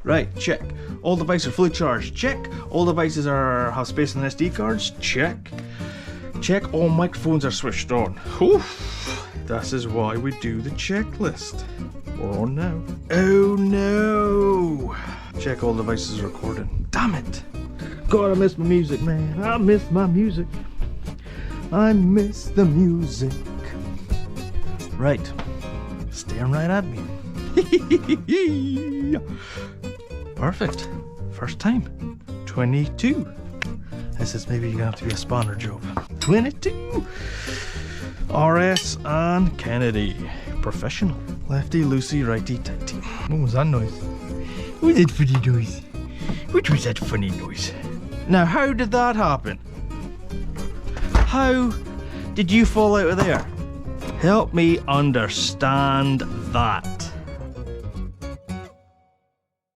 Right, check. All devices are fully charged. Check. All devices have space on the SD cards. Check. Check. All microphones are switched on. Oof. This is why we do the checklist. We're on now. Oh no! Check all devices are recording. Damn it! God, I miss my music, man. I miss my music. I miss the music. Right. Staring right at me. Perfect. First time. 22. This is maybe gonna have to be a spawner job. 22. RS and Kennedy. Professional. Lefty, loosey, righty, tighty. What was that noise? What was that funny noise? What was that funny noise? Now, how did that happen? How did you fall out of there? Help me understand that.